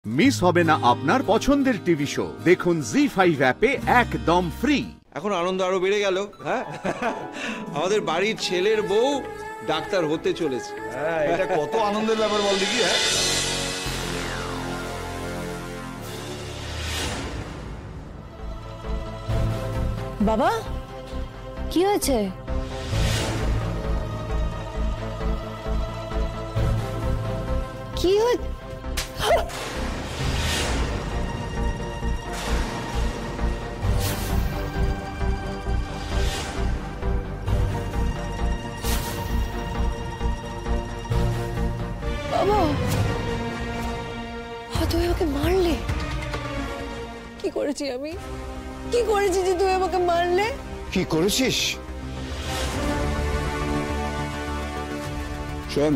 Miss হবে না আপনার পছন্দের টিভি শো। দেখুন জি5 অ্যাপে একদম ফ্রি। এখন আনন্দ আরো বেড়ে গেল। হ্যাঁ, আমাদের বাড়ির ছেলের বউ ডাক্তার হতে চলেছে। হ্যাঁ, এটা কত আনন্দের ব্যাপার বল দেখি। হ্যাঁ, বাবা কি হয়েছে? কি হয়েছে? বাবা তুমি আমাকে মারলে? কি করেছি আমি? কি করেছি যে তুমি আমাকে মারলে? কি করেছিস? শোন,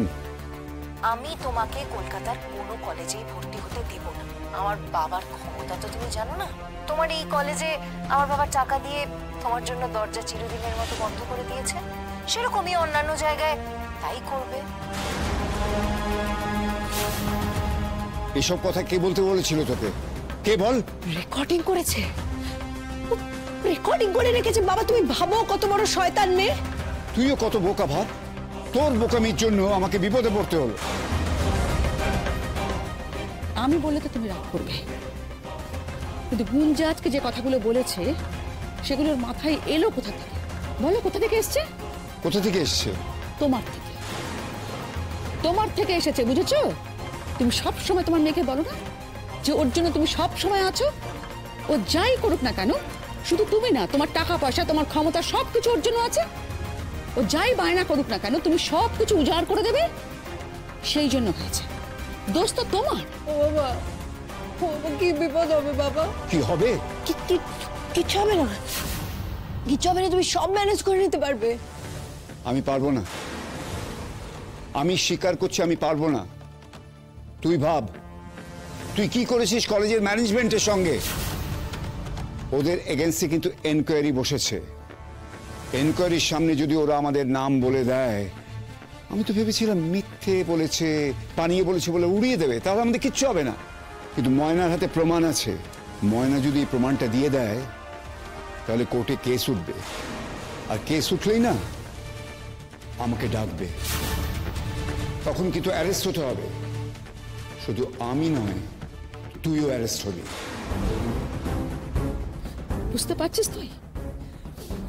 আমি তোমাকে কলকাতার কোনো কলেজেই ভর্তি হতে দেব না। আমার বাবার ক্ষমতা তো তুমি জানো না। তোমার এই কলেজে আমার বাবা টাকা দিয়ে তোমার জন্য দরজা চিরদিনের মতো বন্ধ করে দিয়েছে, সেরকমই অন্যান্য জায়গায় তাই করবে। এসব কথা কে বলতে বলেছিল তোকে? কে বল? রেকর্ডিং করেছে, রেকর্ডিং করে রেখেছে। বাবা তুমি ভাবো কত বড় শয়তান মেয়ে। তুইও কত বোকা ভাব। তোর বোকামির জন্য আমাকে বিপদে পড়তে হলো। আমি বললে তো তুমি রাগ করবে, কিন্তু গুঞ্জা আজকে যে কথাগুলো বলেছে সেগুলোর মাথায় এলো কোথা থেকে? বলো, কোথা থেকে এসছে? কোথা থেকে এসছে? তোমার থেকে। তোমার থেকে এসেছে, বুঝেছো? তুমি সব সময় তোমার মেয়েকে বলো না যে ওর জন্য তুমি সব সময় আছো। ও যাই করুক না কেন, শুধু তুমি না, তোমার টাকা পয়সা, তোমার ক্ষমতা সবকিছু ওর জন্য আছে। ও যাই বায়না করুক না কেন, তুমি সবকিছু উজাড় করে দেবে। সেই জন্য হয়েছে। দোষ তো তোমার। ও বাবা, কি বিপদ হবে বাবা? কি হবে? কিচ্ছু হবে না, কিচ্ছু হবে না। তুমি সব ম্যানেজ করে নিতে পারবে। আমি পারবো না। আমি স্বীকার করছি আমি পারবো না। তুই ভাব, তুই কি করেছিস কলেজের ম্যানেজমেন্টের সঙ্গে। ওদের এগেন্সটে কিন্তু এনকোয়ারি বসেছে। এনকোয়ারির সামনে যদি ওরা আমাদের নাম বলে দেয়, আমি তো ভেবেছিলাম মিথ্যে বলেছে, পানিয়ে বলেছে বলে উড়িয়ে দেবে, তাহলে আমাদের কিচ্ছু হবে না। কিন্তু ময়নার হাতে প্রমাণ আছে। ময়না যদি এই প্রমাণটা দিয়ে দেয় তাহলে কোর্টে কেস উঠবে। আর কেস উঠলেই না আমাকে ডাকবে, তখন কিন্তু অ্যারেস্ট হতে হবে। শুধু আমি নয়, তুইও অ্যারেস্ট হবি। বুঝতে পারছিস তুই?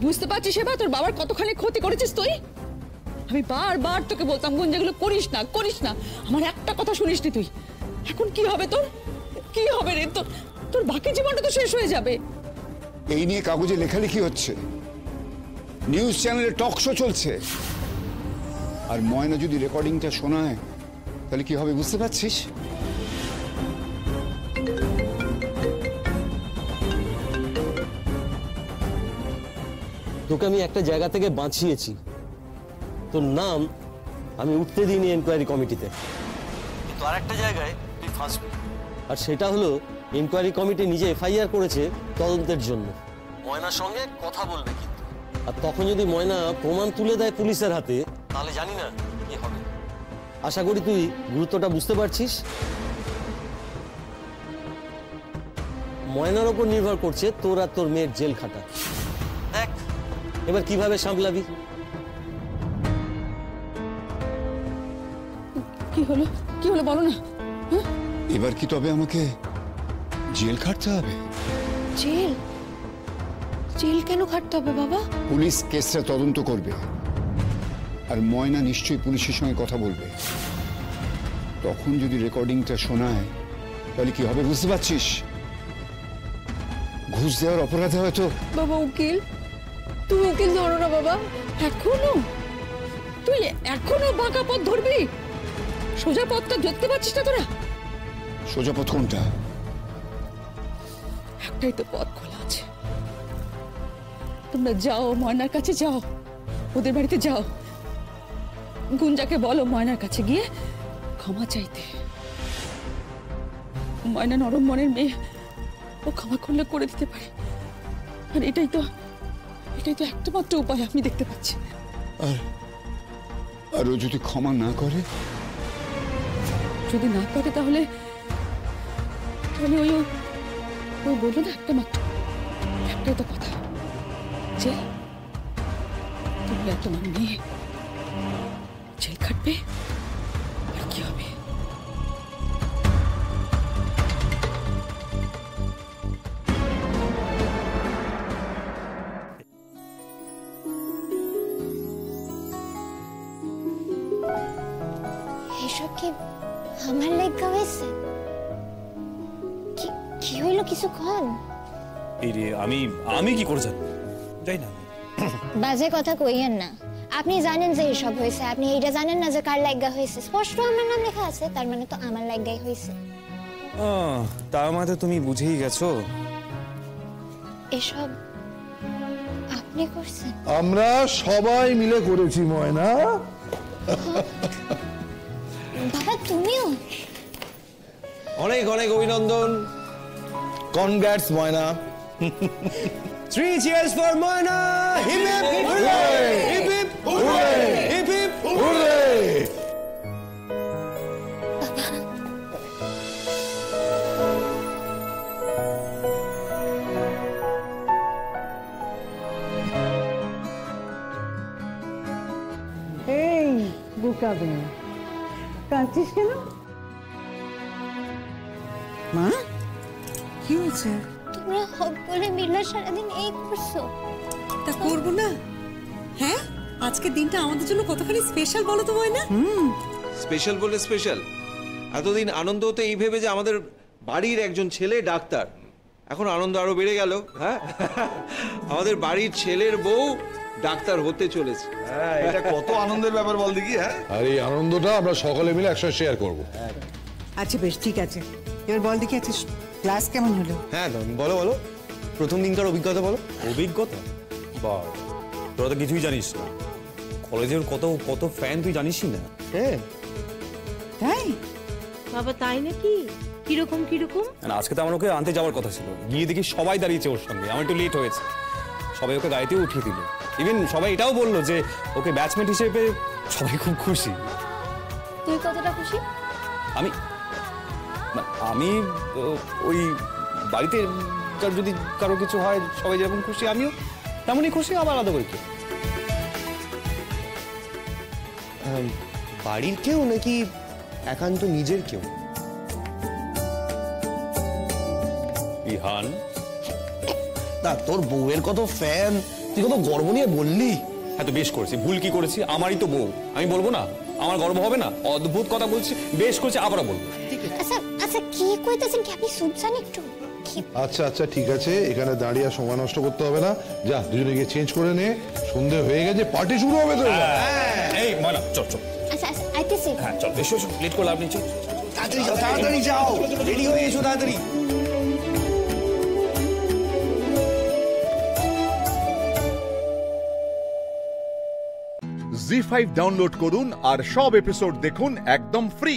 বুঝতে পারছিস এবার তোর বাবার কতখানি ক্ষতি করেছিস তুই? আমি বারবার তোকে বলতাম গুঞ্জাগুলো করিস না, করিস না। আমার একটা কথা শুনিসনি তুই। এখন কি হবে তোর? কি হবে রে তোর? তোর বাকি জীবনটা তো শেষ হয়ে যাবে। এই নিয়ে কাগজে লেখালেখি হচ্ছে, নিউজ চ্যানেলে টক শো চলছে। আর ময়না যদি রেকর্ডিংটা শোনায় তাহলে কি হবে বুঝতে পারছিস? তোকে আমি একটা জায়গা থেকে বাঁচিয়েছি। তোর নাম আমি উঠতে দিইনি এনকোয়ারি কমিটিতে, কিন্তু আর একটা জায়গায় তুই ফাঁসবি। আর সেটা হলো এনকোয়ারি কমিটি নিজে এফআইআর করেছে তদন্তের জন্য। ময়নার সঙ্গে কথা বলবে কিন্তু, আর তখন যদি ময়না প্রমাণ তুলে দেয় পুলিশের হাতে, তাহলে জানি না কি হবে। আশা করি তুই গুরুত্বটা বুঝতে পারছিস। ময়নার ওপর নির্ভর করছে তোর আর তোর মেয়ের জেল খাটা। দেখ এবার কিভাবে সামলাবি। কি হলো? কি হলো বলো না। এবার কি তবে আমাকে জেল খাটতে হবে? জেল? জেল কেন খাটতে হবে বাবা? পুলিশ কেসটা তদন্ত করবে, আর ময়না নিশ্চয়ই পুলিশের সঙ্গে কথা বলবে। তখন যদি রেকর্ডিংটা শোনায় তাহলে কি হবে বুঝতে পারছিস? ঘুষ দেওয়ার অপরাধে হয়তো। বাবা উকিল, তুমি উকিল ধরো না বাবা। এখনো তুই এখনো বাঁকা পথ ধরবি? সোজা পথটা ধরতে পারছিস না তোরা? সোজা পথ কোনটা? একটাই তো পথ খোলা আছে। তোমরা যাও, ময়নার কাছে যাও, ওদের বাড়িতে যাও। গুঞ্জাকে বলো ময়নার কাছে গিয়ে ক্ষমা চাইতে। ময়না নরম মনের মেয়ে, ও ক্ষমা করলে করে দিতে পারে। আর এটাই তো একমাত্র উপায় আমি দেখতে পাচ্ছি। আর ও যদি ক্ষমা না করে? যদি না করে তাহলে আমি ওই ওই বললো না একটা মাত্র একটাই তো কথা যে তুমি আর তোমার মেয়ে জেল খাটবে আর কি হবে। এসব কি আমার লেখা হয়েছে? কি হইলো কিছু কন? এই রে আমি কি করে জানি, যাই না। বাজে কথা কইয়েন না। আপনি জানেন যে এসব হয়েছে, আপনি এইটা জানেন না যে কার লাগা হয়েছে। স্পষ্ট আমার নাম লেখা আছে, তার মানে তো আমার লাগাই হয়েছে। তার মানে তুমি বুঝেই গেছো। এসব আপনি করছেন? আমরা সবাই মিলে করেছি ময়না। বাবা তুমিও? অনেক অনেক অভিনন্দন। Congrats Moyna. 3 cheers for Moina! Hip hip hooray! Hip hip hooray! Hip hip hooray! এই বোকা মেয়ে, কাঁদছিস কেন? মা কি হয়েছে? তোমরা সকলে মিলে সারাদিন এই করছো। তা করবো না? হ্যাঁ, আজকের দিনটা আমাদের জন্য কতখানি স্পেশাল বলো তো ময়না? স্পেশাল বলে স্পেশাল। এতদিন আনন্দ হতে এই ভেবে যে আমাদের বাড়ির একজন ছেলে ডাক্তার, এখন আনন্দ আরো বেড়ে গেল। হ্যাঁ, আমাদের বাড়ির ছেলের বউ ডাক্তার হতে চলেছে। হ্যাঁ, এটা কত আনন্দের ব্যাপার বল দেখি। হ্যাঁ, আর এই আনন্দটা আমরা সকলে মিলে একসাথে শেয়ার করব। আচ্ছা বেশ, ঠিক আছে। এবার বল দেখি আছিস ক্লাস কেমন হলো? হ্যাঁ বলো বলো, প্রথম দিনকার অভিজ্ঞতা বলো। অভিজ্ঞতা? বা তোরা তো কিছুই জানিস না। কলেজের কত কত ফ্যান তুই জানিসই না। হ্যাঁ তাই? বাবা তাই নাকি? কিরকম কিরকম? না, আজকে তো আমার ওকে আনতে যাওয়ার কথা ছিল, গিয়ে দেখি সবাই দাঁড়িয়েছে ওর সঙ্গে। আমার একটু লেট হয়েছে, সবাই ওকে গাড়িতেও উঠিয়ে দিল। ইভেন সবাই এটাও বললো যে ওকে ব্যাচমেট হিসেবে সবাই খুব খুশি। তুই কতটা খুশি? আমি আমি ওই বাড়িতে যদি কারো কিছু হয় সবাই যেরকম খুশি আমিও তেমনই খুশি, আবার আলাদা করে। বাড়ির কেউ নাকি একান্ত নিজের কেউ? ইহান, না, তোর বউয়ের কত ফ্যান, তুই কত গর্ব নিয়ে বললি। হ্যাঁ তো বেশ করেছি। ভুল কি করেছি? আমারই তো বউ, আমি বলবো না? আমার গর্ব হবে না? অদ্ভুত কথা বলছি, বেশ করেছি, আবারও বলবো। আচ্ছা আচ্ছা, কি কইতাছেন কি আপনি? চুপ যান একটু। আচ্ছা আচ্ছা ঠিক আছে, এখানে দাঁড়িয়ে আর সময় নষ্ট করতে হবে না। যা, দুজনে গিয়ে চেঞ্জ করে নে। সন্ধে হয়ে গেছে, পার্টি শুরু হবে তো। এই ময়না, চল চল। আচ্ছা আচ্ছা, আইতেছি। হ্যাঁ চল, এসো এসো, লেট করলে আপনি। চল তাড়াতাড়ি যাও, রেডি হয়ে এসো তাড়াতাড়ি। জি5 ডাউনলোড করুন আর সব এপিসোড দেখুন একদম ফ্রি।